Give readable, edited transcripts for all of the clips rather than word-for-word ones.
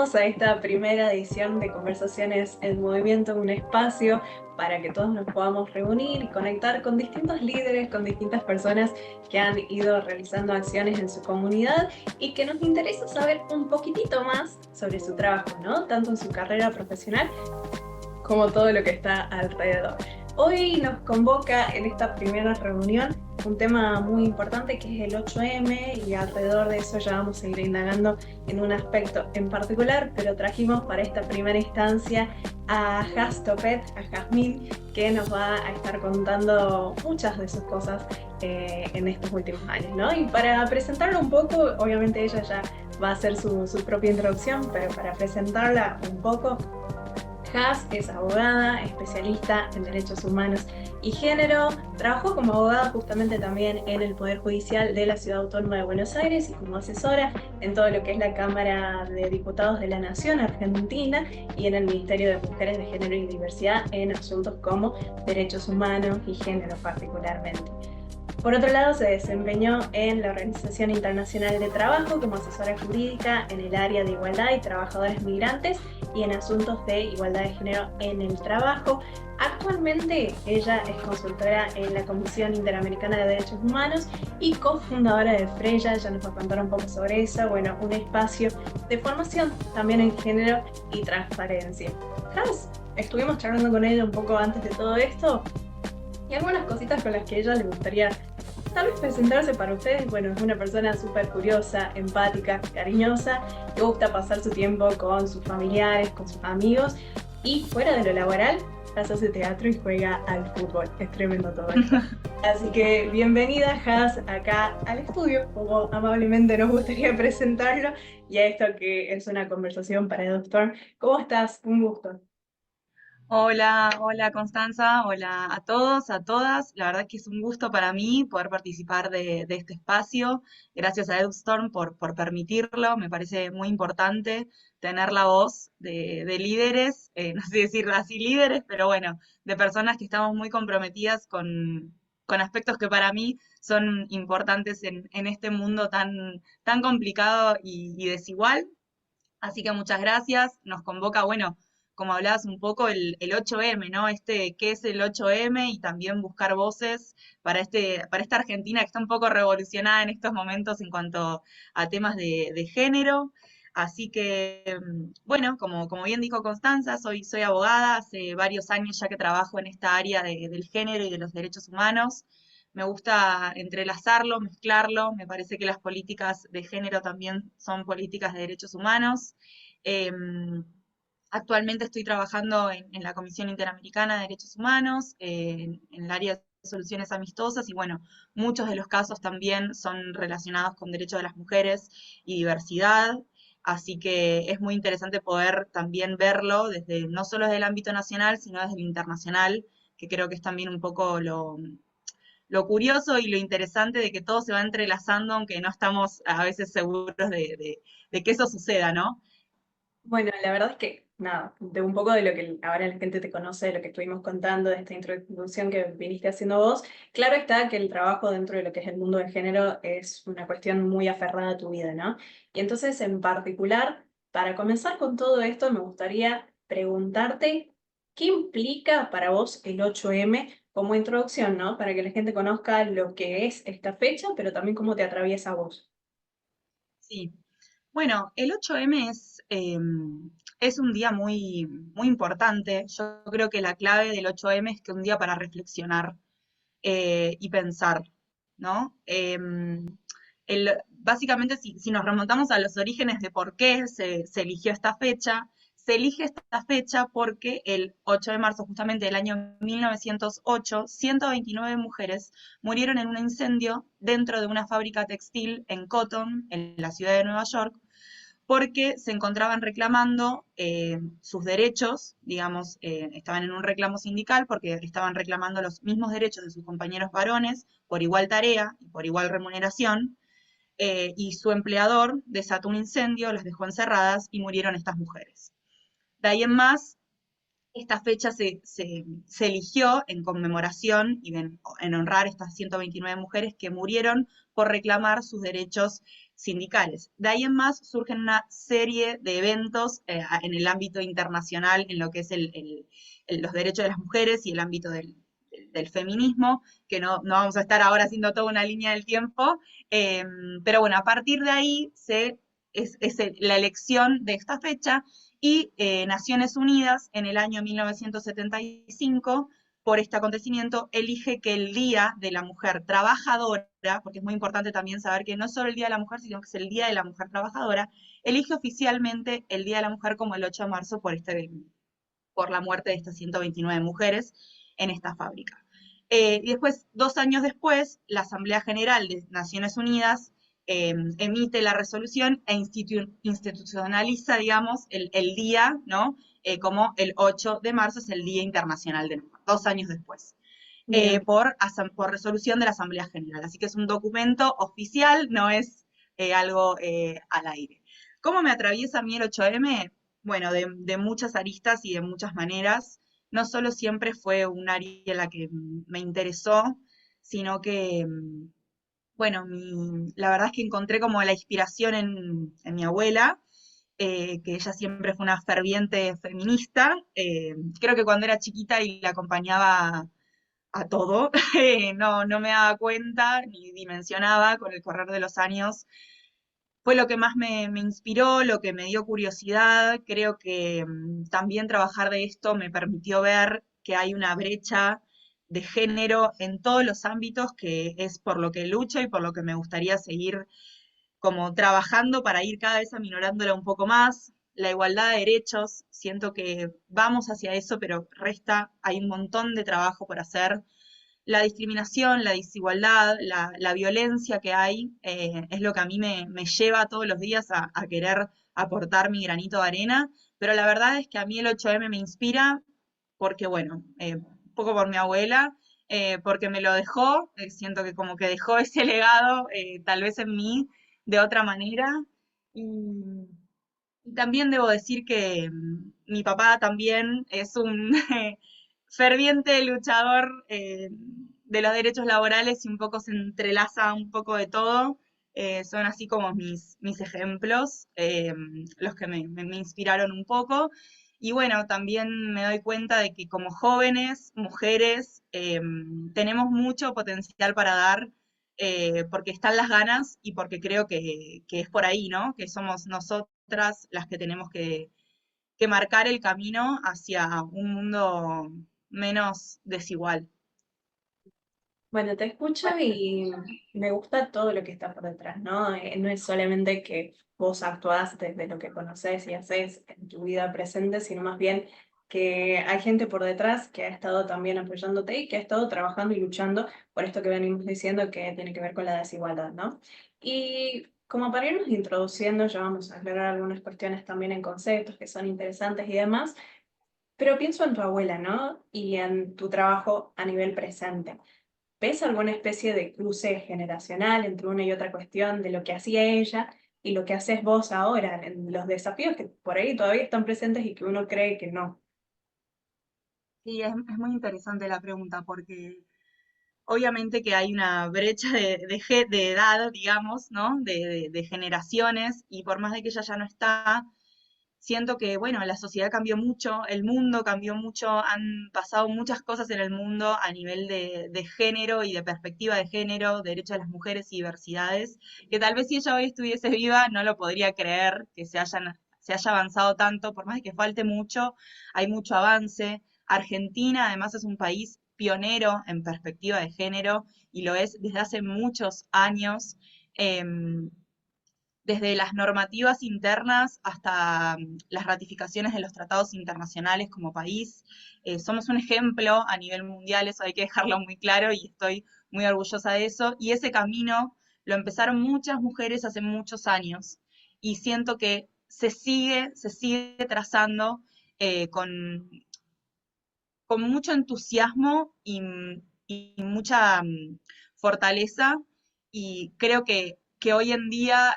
Bienvenidos a esta primera edición de Conversaciones en Movimiento, un espacio para que todos nos podamos reunir y conectar con distintos líderes, con distintas personas que han ido realizando acciones en su comunidad y que nos interesa saber un poquitito más sobre su trabajo, ¿no? Tanto en su carrera profesional como todo lo que está alrededor. Hoy nos convoca en esta primera reunión un tema muy importante que es el 8M y alrededor de eso ya vamos a ir indagando en un aspecto en particular, pero trajimos para esta primera instancia a Jas Topet, a Jazmín, que nos va a estar contando muchas de sus cosas en estos últimos años, ¿no? Y para presentarlo un poco, obviamente ella ya va a hacer su propia introducción, pero para presentarla un poco, Jas es abogada, especialista en derechos humanos y género. Trabajó como abogada justamente también en el Poder Judicial de la Ciudad Autónoma de Buenos Aires y como asesora en todo lo que es la Cámara de Diputados de la Nación Argentina y en el Ministerio de Mujeres de Género y Diversidad en asuntos como derechos humanos y género particularmente. Por otro lado, se desempeñó en la Organización Internacional de Trabajo como asesora jurídica en el área de igualdad y trabajadores migrantes y en asuntos de igualdad de género en el trabajo. Actualmente ella es consultora en la Comisión Interamericana de Derechos Humanos y cofundadora de Freya. Ya nos va a contar un poco sobre eso. Bueno, un espacio de formación también en género y transparencia. Has, estuvimos charlando con ella un poco antes de todo esto y algunas cositas con las que a ella le gustaría tal vez presentarse para ustedes. Bueno, es una persona súper curiosa, empática, cariñosa, le gusta pasar su tiempo con sus familiares, con sus amigos y fuera de lo laboral, hace teatro y juega al fútbol. Es tremendo todo esto. Así que bienvenida, Has, acá al estudio, como amablemente nos gustaría presentarlo, y a esto que es una conversación para Doctor. ¿Cómo estás? Un gusto. Hola, hola Constanza, hola a todos, a todas. La verdad que es un gusto para mí poder participar de este espacio. Gracias a EduStorm por permitirlo. Me parece muy importante tener la voz de líderes, no sé decir así líderes, pero bueno, de personas que estamos muy comprometidas con aspectos que para mí son importantes en este mundo tan complicado y desigual. Así que muchas gracias. Nos convoca, bueno, como hablabas un poco, el 8M, ¿no? ¿Qué es el 8M? Y también buscar voces para esta Argentina que está un poco revolucionada en estos momentos en cuanto a temas de género. Así que, bueno, como bien dijo Constanza, soy abogada, hace varios años ya que trabajo en esta área del género y de los derechos humanos. Me gusta entrelazarlo, mezclarlo. Me parece que las políticas de género también son políticas de derechos humanos. Em, Actualmente estoy trabajando en la Comisión Interamericana de Derechos Humanos, en el área de soluciones amistosas y bueno, muchos de los casos también son relacionados con derechos de las mujeres y diversidad. Así que es muy interesante poder también verlo desde, no solo desde el ámbito nacional, sino desde el internacional, que creo que es también un poco lo curioso y lo interesante de que todo se va entrelazando, aunque no estamos a veces seguros de que eso suceda, ¿no? Bueno, la verdad es que nada, de un poco de lo que ahora la gente te conoce, de lo que estuvimos contando, de esta introducción que viniste haciendo vos, claro está que el trabajo dentro de lo que es el mundo de género es una cuestión muy aferrada a tu vida, ¿no? Y entonces, en particular, para comenzar con todo esto, me gustaría preguntarte qué implica para vos el 8M como introducción, ¿no? Para que la gente conozca lo que es esta fecha, pero también cómo te atraviesa a vos. Sí. Bueno, el 8M es un día muy importante. Yo creo que la clave del 8M es que un día para reflexionar y pensar, ¿no? Básicamente, si nos remontamos a los orígenes de por qué se eligió esta fecha, se elige esta fecha porque el 8 de marzo, justamente del año 1908, 129 mujeres murieron en un incendio dentro de una fábrica textil en Cotton, en la ciudad de Nueva York, porque se encontraban reclamando sus derechos, digamos, estaban en un reclamo sindical porque estaban reclamando los mismos derechos de sus compañeros varones por igual tarea y por igual remuneración, y su empleador desató un incendio, las dejó encerradas y murieron estas mujeres. De ahí en más, esta fecha se eligió en conmemoración y en honrar a estas 129 mujeres que murieron por reclamar sus derechos sindicales. De ahí en más surgen una serie de eventos en el ámbito internacional, en lo que es los derechos de las mujeres y el ámbito del feminismo, que no vamos a estar ahora haciendo toda una línea del tiempo, pero bueno, a partir de ahí es la elección de esta fecha y Naciones Unidas en el año 1975 por este acontecimiento, elige que el Día de la Mujer Trabajadora, porque es muy importante también saber que no es solo el Día de la Mujer, sino que es el Día de la Mujer Trabajadora, elige oficialmente el Día de la Mujer como el 8 de marzo por la muerte de estas 129 mujeres en esta fábrica. Y después, 2 años después, la Asamblea General de Naciones Unidas emite la resolución e institucionaliza, digamos, el día, ¿no? Como el 8 de marzo es el Día Internacional de la Mujer, 2 años después. Bien. Por resolución de la Asamblea General. Así que es un documento oficial, no es algo al aire. ¿Cómo me atraviesa a mí el 8M? Bueno, de muchas aristas y de muchas maneras. No solo siempre fue un área en la que me interesó, sino que, bueno, la verdad es que encontré como la inspiración en mi abuela, que ella siempre fue una ferviente feminista. Creo que cuando era chiquita y la acompañaba a todo, no me daba cuenta ni dimensionaba con el correr de los años. Fue lo que más me inspiró, lo que me dio curiosidad. Creo que también trabajar de esto me permitió ver que hay una brecha de género en todos los ámbitos, que es por lo que lucho y por lo que me gustaría seguir como trabajando para ir cada vez aminorándola un poco más. La igualdad de derechos, siento que vamos hacia eso, pero hay un montón de trabajo por hacer. La discriminación, la desigualdad, la violencia que hay, es lo que a mí me lleva todos los días a querer aportar mi granito de arena, pero la verdad es que a mí el 8M me inspira porque, bueno, un poco por mi abuela, porque me lo dejó, siento que como que dejó ese legado, tal vez en mí, de otra manera, y, y también debo decir que mi papá también es un ferviente luchador de los derechos laborales y un poco se entrelaza un poco de todo. Son así como mis ejemplos, los que me inspiraron un poco. Y bueno, también me doy cuenta de que como jóvenes, mujeres, tenemos mucho potencial para dar, porque están las ganas y porque creo que es por ahí, ¿no? Que somos nosotras las que tenemos que marcar el camino hacia un mundo menos desigual. Bueno, te escucho y me gusta todo lo que está por detrás, ¿no? No es solamente que vos actuás desde lo que conoces y haces en tu vida presente, sino más bien que hay gente por detrás que ha estado también apoyándote y que ha estado trabajando y luchando por esto que venimos diciendo que tiene que ver con la desigualdad, ¿no? Y como para irnos introduciendo, ya vamos a aclarar algunas cuestiones también en conceptos que son interesantes y demás, pero pienso en tu abuela, ¿no? Y en tu trabajo a nivel presente. ¿Ves alguna especie de cruce generacional entre una y otra cuestión de lo que hacía ella y lo que haces vos ahora, en los desafíos que por ahí todavía están presentes y que uno cree que no? Sí, es muy interesante la pregunta porque obviamente que hay una brecha de edad, digamos, ¿no? De generaciones y por más de que ella ya no está, siento que, bueno, la sociedad cambió mucho, el mundo cambió mucho, han pasado muchas cosas en el mundo a nivel de género y de perspectiva de género, derechos de las mujeres y diversidades, que tal vez si ella hoy estuviese viva no lo podría creer que se haya avanzado tanto, por más de que falte mucho, hay mucho avance. Argentina además es un país pionero en perspectiva de género y lo es desde hace muchos años. em, Desde las normativas internas hasta las ratificaciones de los tratados internacionales como país. Somos un ejemplo a nivel mundial, eso hay que dejarlo muy claro y estoy muy orgullosa de eso. Y ese camino lo empezaron muchas mujeres hace muchos años y siento que se sigue trazando con mucho entusiasmo y mucha fortaleza y creo que hoy en día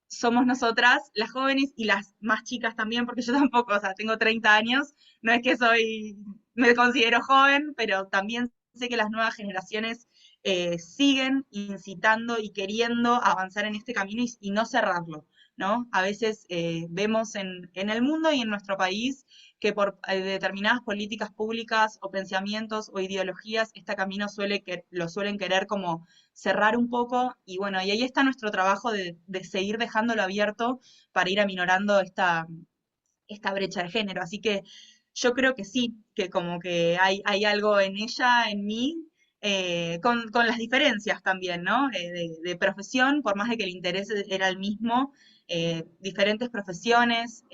somos nosotras, las jóvenes y las más chicas también, porque yo tampoco, o sea, tengo 30 años, me considero joven, pero también sé que las nuevas generaciones siguen incitando y queriendo avanzar en este camino y no cerrarlo, ¿no? A veces vemos en el mundo y en nuestro país que por determinadas políticas públicas o pensamientos o ideologías, este camino lo suelen querer como cerrar un poco, y bueno, y ahí está nuestro trabajo de seguir dejándolo abierto para ir aminorando esta brecha de género. Así que yo creo que sí, que como que hay algo en ella, en mí, con las diferencias también, ¿no? De profesión, por más de que el interés era el mismo, diferentes profesiones,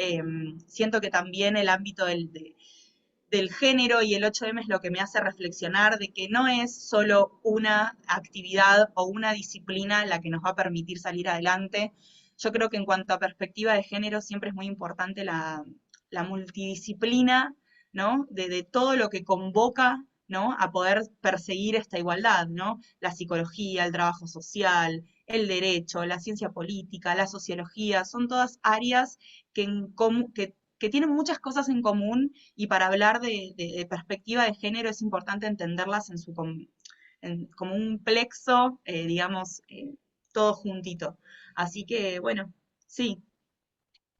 siento que también el ámbito del género y el 8M es lo que me hace reflexionar de que no es solo una actividad o una disciplina la que nos va a permitir salir adelante. Yo creo que en cuanto a perspectiva de género siempre es muy importante la multidisciplina, ¿no? De todo lo que convoca, ¿no? A poder perseguir esta igualdad, ¿no? La psicología, el trabajo social, el derecho, la ciencia política, la sociología, son todas áreas que tienen muchas cosas en común, y para hablar de perspectiva de género es importante entenderlas como un plexo, digamos, todo juntito. Así que, bueno, sí,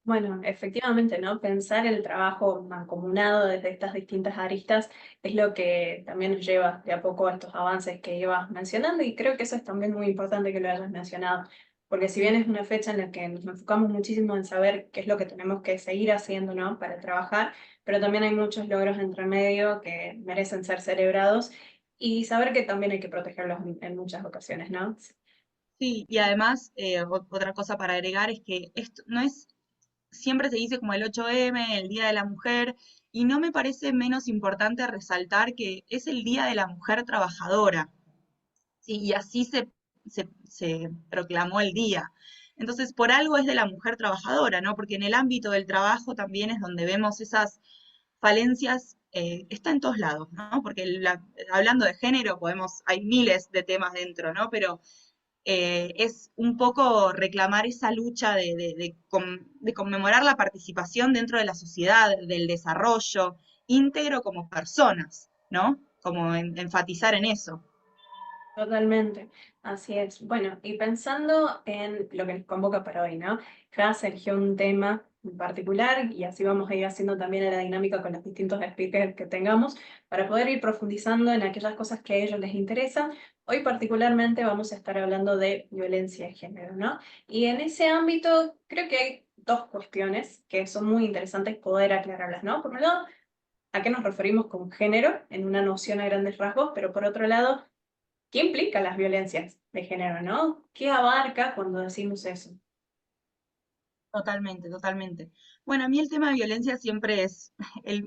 Bueno, efectivamente, ¿no? Pensar el trabajo mancomunado desde estas distintas aristas es lo que también nos lleva de a poco a estos avances que ibas mencionando, y creo que eso es también muy importante que lo hayas mencionado, porque si bien es una fecha en la que nos enfocamos muchísimo en saber qué es lo que tenemos que seguir haciendo, ¿no? Para trabajar, pero también hay muchos logros entre medio que merecen ser celebrados y saber que también hay que protegerlos en muchas ocasiones, ¿no? sí, y además, otra cosa para agregar es que esto no es, siempre se dice como el 8M, el Día de la Mujer, y no me parece menos importante resaltar que es el Día de la Mujer Trabajadora. Sí, y así se proclamó el día. Entonces, por algo es de la mujer trabajadora, ¿no? Porque en el ámbito del trabajo también es donde vemos esas falencias, está en todos lados, ¿no? Porque hablando de género, hay miles de temas dentro, ¿no? Pero es un poco reclamar esa lucha de conmemorar la participación dentro de la sociedad, del desarrollo íntegro como personas, ¿no? Como enfatizar en eso. Totalmente, así es. Bueno, y pensando en lo que nos convoca para hoy, ¿no? Has eligió un tema en particular y así vamos a ir haciendo también la dinámica con los distintos speakers que tengamos para poder ir profundizando en aquellas cosas que a ellos les interesan. Hoy particularmente vamos a estar hablando de violencia de género, ¿no? Y en ese ámbito creo que hay dos cuestiones que son muy interesantes poder aclararlas, ¿no? Por un lado, ¿a qué nos referimos con género en una noción a grandes rasgos? Pero por otro lado, ¿qué implican las violencias de género, no? ¿Qué abarca cuando decimos eso? Totalmente, totalmente. Bueno, a mí el tema de violencia siempre es el,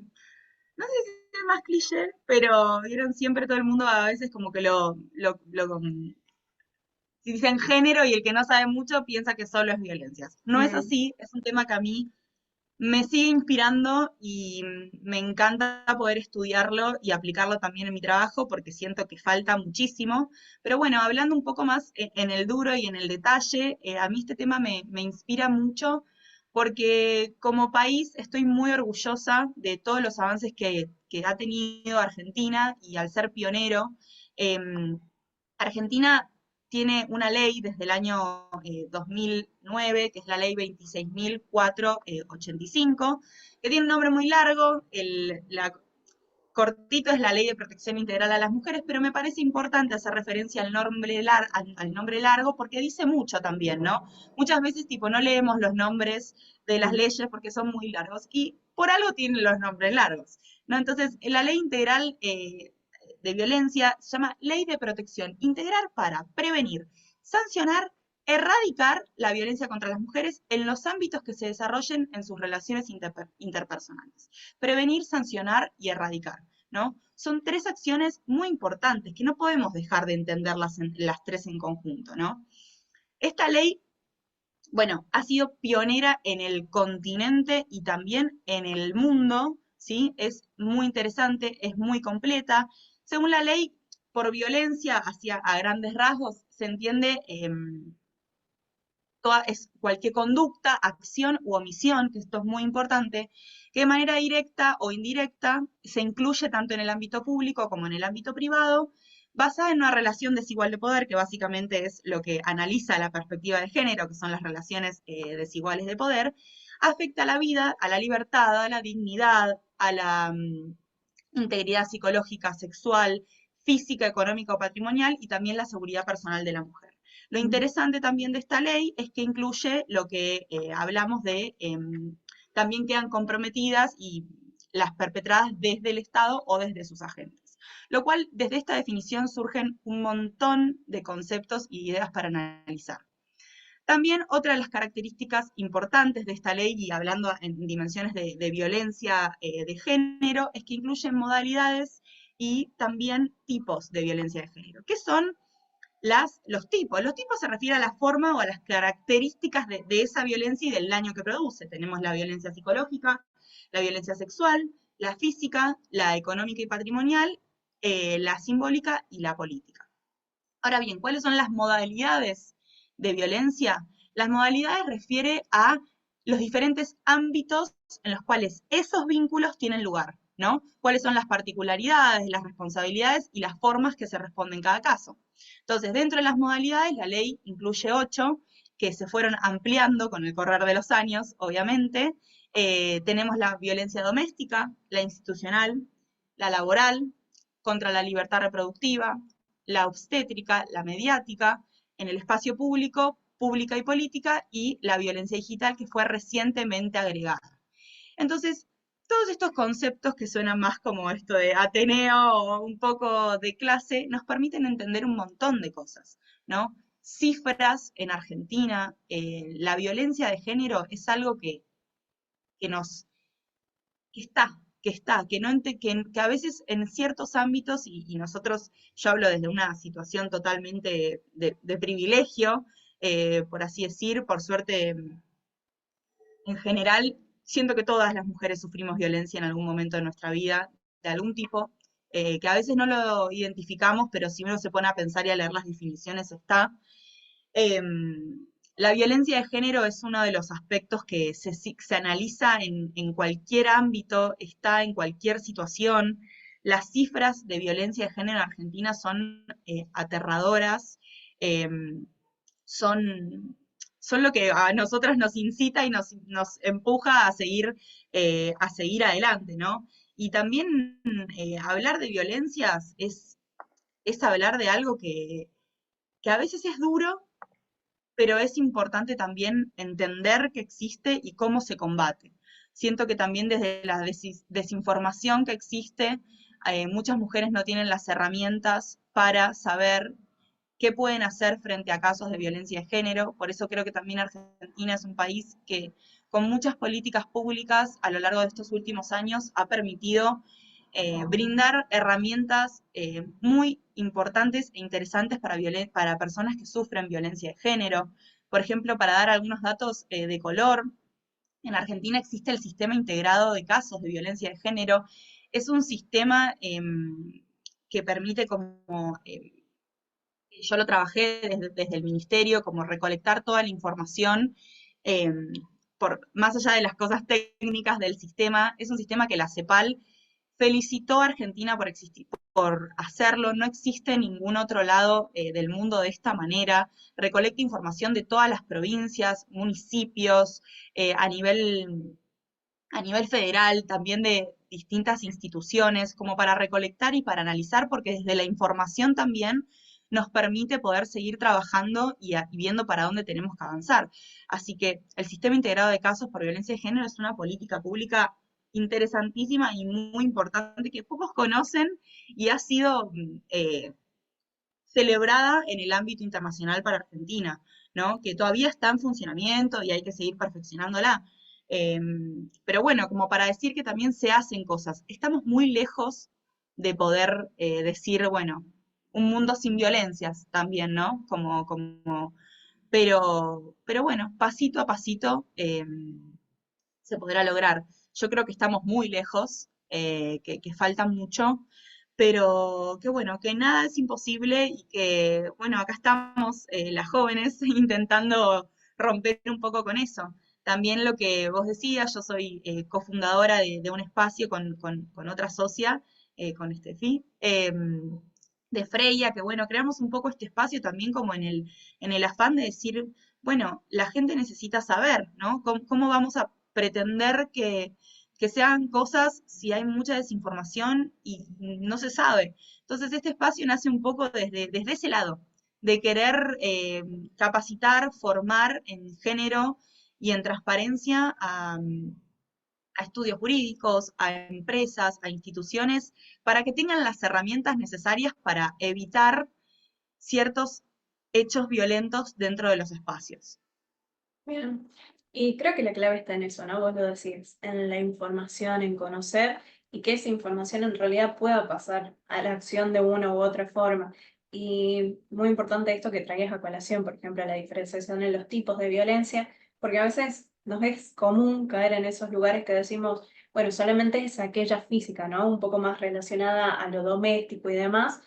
no sé si es el más cliché, pero vieron siempre todo el mundo a veces como que si dicen género y el que no sabe mucho piensa que solo es violencias. No es Mm, así, es un tema que a mí me sigue inspirando y me encanta poder estudiarlo y aplicarlo también en mi trabajo porque siento que falta muchísimo. Pero bueno, hablando un poco más en el duro y en el detalle, a mí este tema me inspira mucho porque como país estoy muy orgullosa de todos los avances que ha tenido Argentina, y al ser pionero, em, Argentina tiene una ley desde el año 2009, que es la ley 26.485, que tiene un nombre muy largo, cortito es la Ley de Protección Integral a las Mujeres, pero me parece importante hacer referencia al nombre largo porque dice mucho también, ¿no? Muchas veces tipo no leemos los nombres de las mm. leyes porque son muy largos, y por algo tienen los nombres largos, ¿no? Entonces, la Ley Integral de Violencia se llama Ley de Protección Integral para prevenir, sancionar, erradicar la violencia contra las mujeres en los ámbitos que se desarrollen en sus relaciones interpersonales. Prevenir, sancionar y erradicar, ¿no? Son tres acciones muy importantes que no podemos dejar de entenderlas las tres en conjunto, ¿no? Esta ley, bueno, ha sido pionera en el continente y también en el mundo, ¿sí? Es muy interesante, es muy completa. Según la ley, por violencia hacia a grandes rasgos se entiende es cualquier conducta, acción u omisión, que esto es muy importante, que de manera directa o indirecta se incluye tanto en el ámbito público como en el ámbito privado, basada en una relación desigual de poder, que básicamente es lo que analiza la perspectiva de género, que son las relaciones desiguales de poder, afecta a la vida, a la libertad, a la dignidad, a la integridad psicológica, sexual, física, económica o patrimonial, y también la seguridad personal de la mujer. Lo interesante también de esta ley es que incluye lo que hablamos de, también quedan comprometidas y las perpetradas desde el Estado o desde sus agentes. Lo cual, desde esta definición surgen un montón de conceptos y ideas para analizar. También otra de las características importantes de esta ley, y hablando en dimensiones de violencia de género, es que incluyen modalidades y también tipos de violencia de género. ¿Qué son los tipos? Los tipos se refieren a la forma o a las características de esa violencia y del daño que produce. Tenemos la violencia psicológica, la violencia sexual, la física, la económica y patrimonial, la simbólica y la política. Ahora bien, ¿cuáles son las modalidades de violencia? Las modalidades refiere a los diferentes ámbitos en los cuales esos vínculos tienen lugar, ¿no? ¿Cuáles son las particularidades, las responsabilidades y las formas que se responden en cada caso? Entonces, dentro de las modalidades, la ley incluye 8, que se fueron ampliando con el correr de los años, obviamente. Tenemos la violencia doméstica, la institucional, la laboral, contra la libertad reproductiva, la obstétrica, la mediática, en el espacio público, pública y política, y la violencia digital, que fue recientemente agregada. Entonces, todos estos conceptos que suenan más como esto de Ateneo o un poco de clase, nos permiten entender un montón de cosas, ¿no? Cifras en Argentina, la violencia de género es algo que nos que, no, que a veces en ciertos ámbitos, y nosotros, yo hablo desde una situación totalmente de privilegio, por así decir, por suerte, en general, siento que todas las mujeres sufrimos violencia en algún momento de nuestra vida, de algún tipo, que a veces no lo identificamos, pero si uno se pone a pensar y a leer las definiciones está. La violencia de género es uno de los aspectos que se analiza en cualquier ámbito, está en cualquier situación. Las cifras de violencia de género en Argentina son aterradoras, eh, son, son lo que a nosotras nos incita y nos empuja a seguir adelante, ¿no? Y también hablar de violencias es hablar de algo que a veces es duro, pero es importante también entender que existe y cómo se combate. Siento que también desde la desinformación que existe, muchas mujeres no tienen las herramientas para saber qué pueden hacer frente a casos de violencia de género. Por eso creo que también Argentina es un país que con muchas políticas públicas a lo largo de estos últimos años ha permitido brindar herramientas muy importantes e interesantes para personas que sufren violencia de género. Por ejemplo, para dar algunos datos de color, en Argentina existe el Sistema Integrado de Casos de Violencia de Género. Es un sistema que permite como yo lo trabajé desde el ministerio, como recolectar toda la información, eh, más allá de las cosas técnicas del sistema. Es un sistema que la CEPAL felicitó a Argentina por existir, por hacerlo. No existe en ningún otro lado del mundo de esta manera. Recolecta información de todas las provincias, municipios, a nivel federal, también de distintas instituciones, como para recolectar y para analizar, porque desde la información también nos permite poder seguir trabajando y viendo para dónde tenemos que avanzar. Así que el Sistema Integrado de Casos por Violencia de Género es una política pública interesantísima y muy importante que pocos conocen y ha sido celebrada en el ámbito internacional para Argentina, ¿no? Que todavía está en funcionamiento y hay que seguir perfeccionándola. Eh, pero bueno, como para decir que también se hacen cosas. Estamos muy lejos de poder decir, bueno, un mundo sin violencias también, ¿no? Pero bueno, pasito a pasito se podrá lograr. Yo creo que estamos muy lejos, que falta mucho, pero que bueno, que nada es imposible y que, bueno, acá estamos las jóvenes intentando romper un poco con eso. También lo que vos decías, yo soy cofundadora de un espacio con otra socia, con Estefi, de Freya, que bueno, creamos un poco este espacio también como en el afán de decir, bueno, la gente necesita saber, ¿no? ¿Cómo vamos a pretender que se hagan cosas si hay mucha desinformación y no se sabe? Entonces, este espacio nace un poco desde ese lado, de querer capacitar, formar en género y en transparencia a estudios jurídicos, a empresas, a instituciones, para que tengan las herramientas necesarias para evitar ciertos hechos violentos dentro de los espacios. Bien. Y creo que la clave está en eso, ¿no? Vos lo decís, en la información, en conocer y que esa información en realidad pueda pasar a la acción de una u otra forma. Y muy importante esto que traías a colación, por ejemplo, la diferenciación en los tipos de violencia, porque a veces nos es común caer en esos lugares que decimos, bueno, solamente es aquella física, ¿no? Un poco más relacionada a lo doméstico y demás,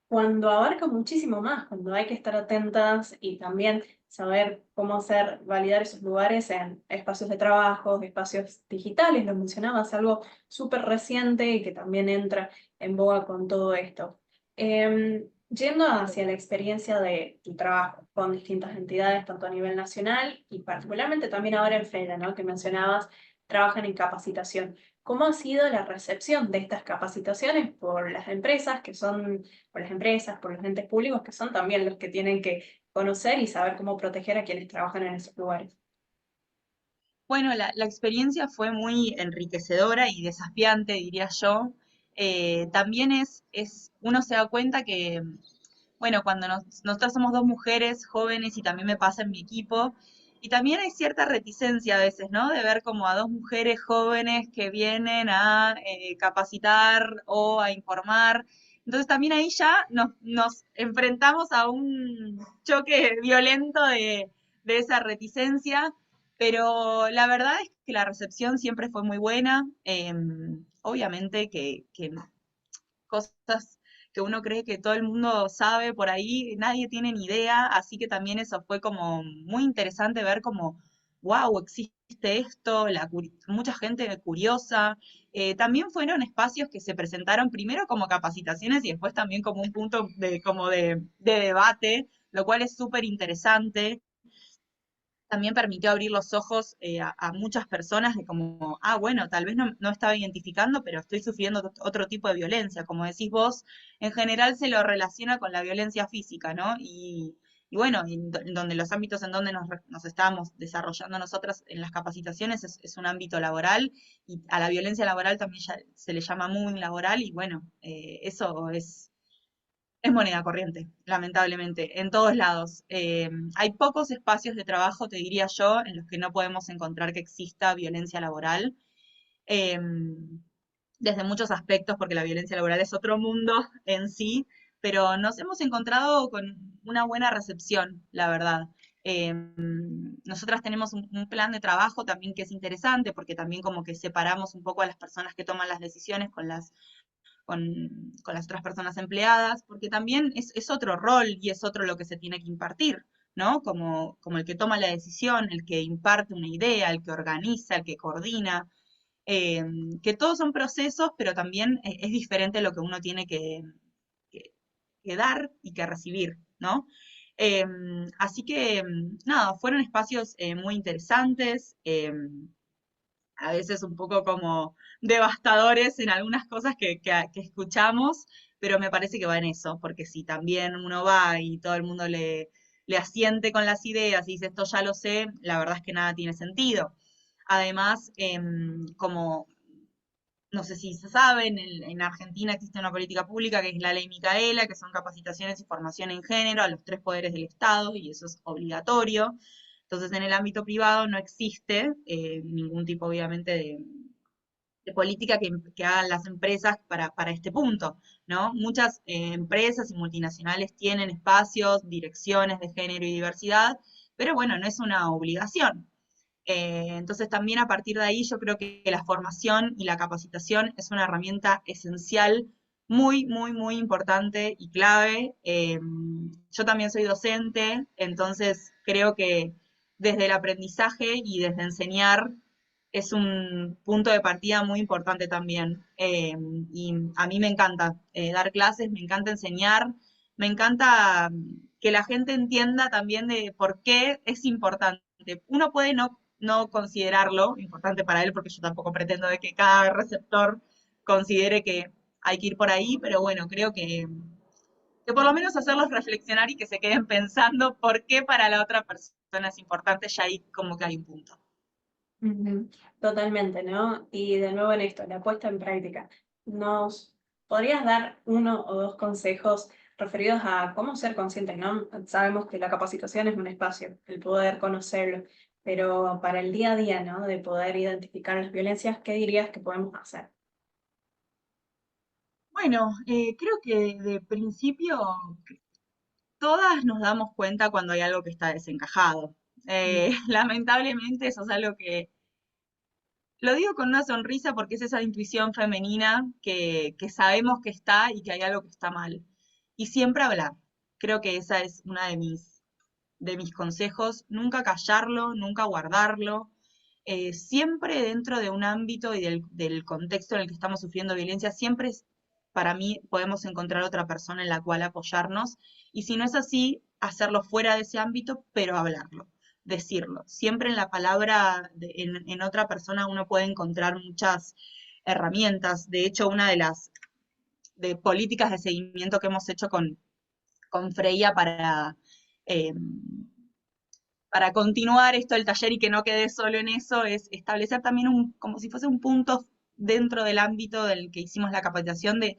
cuando abarca muchísimo más, cuando hay que estar atentas y también saber cómo hacer validar esos lugares en espacios de trabajo, espacios digitales, lo mencionabas, algo súper reciente y que también entra en boga con todo esto. Yendo hacia la experiencia de tu trabajo con distintas entidades, tanto a nivel nacional y particularmente también ahora en FEDA, ¿no? Que mencionabas, trabajan en capacitación. ¿Cómo ha sido la recepción de estas capacitaciones por las empresas que son por las empresas, por los entes públicos, que son también los que tienen que conocer y saber cómo proteger a quienes trabajan en esos lugares? Bueno, la experiencia fue muy enriquecedora y desafiante, diría yo. También uno se da cuenta que, bueno, cuando nosotras somos dos mujeres jóvenes y también me pasa en mi equipo, y también hay cierta reticencia a veces, ¿no? De ver como a dos mujeres jóvenes que vienen a capacitar o a informar. Entonces también ahí ya nos enfrentamos a un choque violento de esa reticencia, pero la verdad es que la recepción siempre fue muy buena. Obviamente que cosas que uno cree que todo el mundo sabe por ahí, nadie tiene ni idea, así que también eso fue como muy interesante ver como, wow, existe esto, mucha gente curiosa. También fueron espacios que se presentaron primero como capacitaciones y después también como un punto de debate, lo cual es súper interesante. También permitió abrir los ojos a muchas personas de como, ah, bueno, tal vez no estaba identificando, pero estoy sufriendo otro tipo de violencia. Como decís vos, en general se lo relaciona con la violencia física, ¿no? Y bueno, en donde los ámbitos en donde nos estábamos desarrollando nosotras en las capacitaciones es un ámbito laboral y a la violencia laboral también ya se le llama moving laboral y bueno, eso es moneda corriente, lamentablemente, en todos lados. Hay pocos espacios de trabajo, te diría yo, en los que no podemos encontrar que exista violencia laboral, eh, desde muchos aspectos, porque la violencia laboral es otro mundo en sí, pero nos hemos encontrado con una buena recepción, la verdad. Nosotras tenemos un plan de trabajo también que es interesante, porque también como que separamos un poco a las personas que toman las decisiones con las otras personas empleadas, porque también es otro rol y es otro lo que se tiene que impartir, ¿no? Como el que toma la decisión, el que imparte una idea, el que organiza, el que coordina, eh, que todos son procesos, pero también es diferente lo que uno tiene que, que dar y que recibir, ¿no? Eh, Así que, nada, fueron espacios muy interesantes. A veces un poco como devastadores en algunas cosas que escuchamos, pero me parece que va en eso, porque si también uno va y todo el mundo le asiente con las ideas y dice esto ya lo sé, la verdad es que nada tiene sentido. Además, como no sé si se saben, en Argentina existe una política pública que es la ley Micaela, que son capacitaciones y formación en género a los tres poderes del Estado, y eso es obligatorio. Entonces, en el ámbito privado no existe ningún tipo, obviamente, de política que hagan las empresas para este punto, ¿no? Muchas empresas y multinacionales tienen espacios, direcciones de género y diversidad, pero bueno, no es una obligación. Entonces también a partir de ahí yo creo que la formación y la capacitación es una herramienta esencial, muy, muy, muy importante y clave. Yo también soy docente, entonces creo que desde el aprendizaje y desde enseñar es un punto de partida muy importante también. Y a mí me encanta dar clases, me encanta enseñar, me encanta que la gente entienda también de por qué es importante. Uno puede no considerarlo importante para él, porque yo tampoco pretendo de que cada receptor considere que hay que ir por ahí, pero bueno, creo que por lo menos hacerlos reflexionar y que se queden pensando por qué para la otra persona es importante, ya ahí como que hay un punto. Ujú, totalmente, ¿no? Y de nuevo en esto, la puesta en práctica. ¿Nos podrías dar uno o dos consejos referidos a cómo ser conscientes, ¿no? Sabemos que la capacitación es un espacio, el poder conocerlo, pero para el día a día, ¿no? De poder identificar las violencias, ¿qué dirías que podemos hacer? Bueno, creo que de principio todas nos damos cuenta cuando hay algo que está desencajado. Lamentablemente eso es algo que lo digo con una sonrisa porque es esa intuición femenina que sabemos que está y que hay algo que está mal. Y siempre hablar. Creo que esa es una de mis consejos. Nunca callarlo, nunca guardarlo. Siempre dentro de un ámbito y del contexto en el que estamos sufriendo violencia, siempre para mí podemos encontrar otra persona en la cual apoyarnos. Y si no es así, hacerlo fuera de ese ámbito, pero hablarlo, decirlo. Siempre en la palabra, en otra persona, uno puede encontrar muchas herramientas. De hecho, una de las de políticas de seguimiento que hemos hecho con Freya eh, para continuar esto del taller y que no quede solo en eso, es establecer también como si fuese un punto dentro del ámbito del que hicimos la capacitación de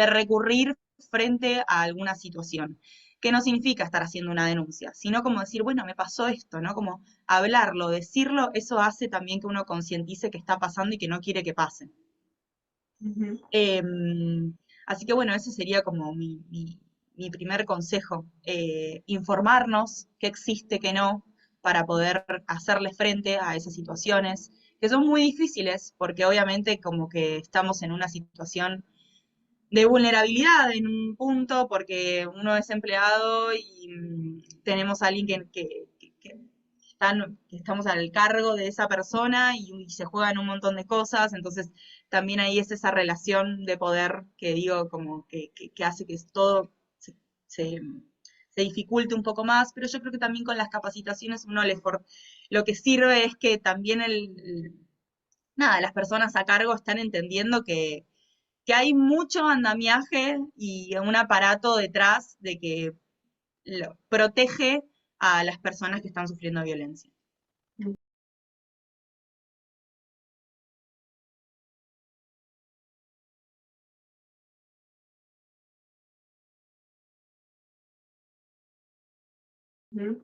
recurrir frente a alguna situación. Que no significa estar haciendo una denuncia, sino como decir, bueno, me pasó esto, ¿no? Como hablarlo, decirlo, eso hace también que uno concientice que está pasando y que no quiere que pase. Ujú, Así que bueno, ese sería como mi primer consejo, informarnos qué existe, qué no, para poder hacerle frente a esas situaciones, que son muy difíciles, porque obviamente como que estamos en una situación de vulnerabilidad en un punto, porque uno es empleado y tenemos a alguien que estamos al cargo de esa persona y se juegan un montón de cosas, entonces también ahí es esa relación de poder que digo, como que hace que todo se, se dificulte un poco más, pero yo creo que también con las capacitaciones lo que sirve es que también nada, las personas a cargo están entendiendo que hay mucho andamiaje y un aparato detrás de que protege a las personas que están sufriendo violencia. ujú.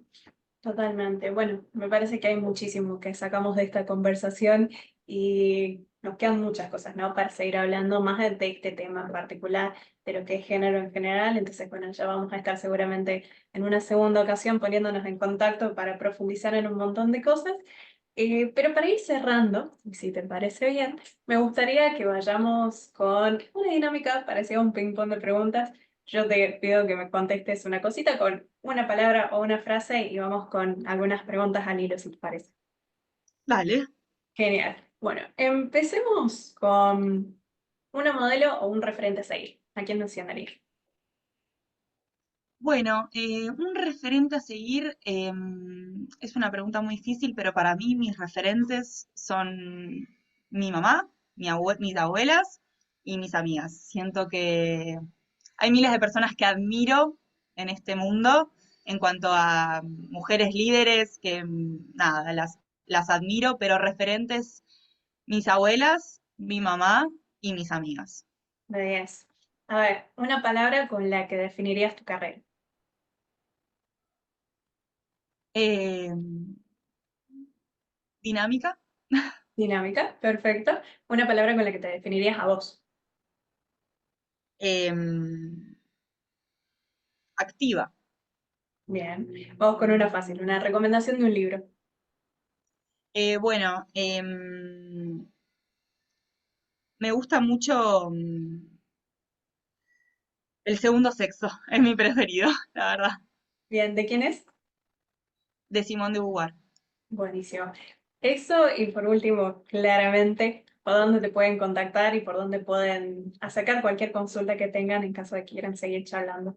Totalmente. Bueno, me parece que hay muchísimo que sacamos de esta conversación y nos quedan muchas cosas, ¿no? Para seguir hablando más de este tema en particular, de lo que es género en general. Entonces, bueno, ya vamos a estar seguramente en una segunda ocasión poniéndonos en contacto para profundizar en un montón de cosas. Pero para ir cerrando, y si te parece bien, me gustaría que vayamos con una dinámica parecida a un ping-pong de preguntas. Yo te pido que me contestes una cosita con una palabra o una frase y vamos con algunas preguntas al hilo, si te parece. Dale. Genial. Bueno, empecemos con una modelo o un referente a seguir. ¿A quién mencionaría? Bueno, un referente a seguir es una pregunta muy difícil, pero para mí mis referentes son mi mamá, mis abuelas y mis amigas. Siento que hay miles de personas que admiro en este mundo en cuanto a mujeres líderes que, nada, las admiro, pero referentes mis abuelas, mi mamá y mis amigas. De 10. A ver, una palabra con la que definirías tu carrera. Eh, Dinámica. Dinámica, perfecto. Una palabra con la que te definirías a vos. em, Activa. Bien. Vamos con una fácil, una recomendación de un libro. Bueno, me gusta mucho El segundo sexo, es mi preferido, la verdad, Bien, ¿de quién es? de Simone de Beauvoir. Buenísimo. Eso, y por último, claramente, por dónde te pueden contactar y por dónde pueden sacar cualquier consulta que tengan en caso de que quieran seguir charlando.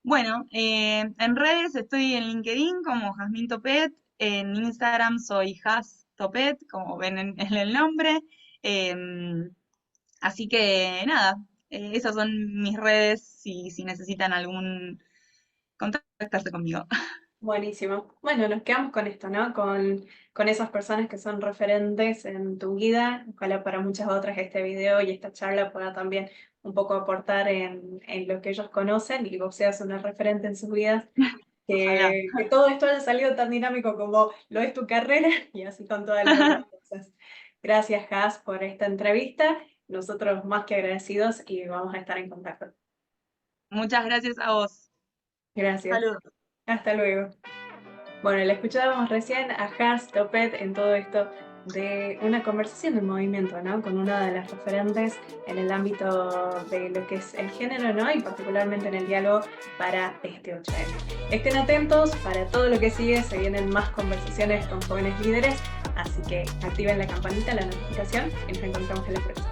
Bueno, en redes estoy en LinkedIn como Jazmín Topet, en Instagram soy Jaz Topet, como ven en el nombre. em, Así que nada, esas son mis redes si necesitan algún contactarse conmigo. Buenísimo. Bueno, nos quedamos con esto, ¿no? Con esas personas que son referentes en tu vida. Ojalá para muchas otras este video y esta charla pueda también un poco aportar en lo que ellos conocen y vos seas una referente en sus vidas. Ojalá. Que todo esto haya salido tan dinámico como lo es tu carrera y así con todas las otras cosas. Gracias, Has, por esta entrevista. Nosotros más que agradecidos y vamos a estar en contacto. Muchas gracias a vos. Gracias. Saludos. Hasta luego. Bueno, le escuchábamos recién a Has Topet en todo esto de una conversación en movimiento, ¿no? Con una de las referentes en el ámbito de lo que es el género, ¿no? Y particularmente en el diálogo para este 8M. Estén atentos, para todo lo que sigue se vienen más conversaciones con jóvenes líderes, así que activen la campanita, la notificación y nos encontramos en la próxima.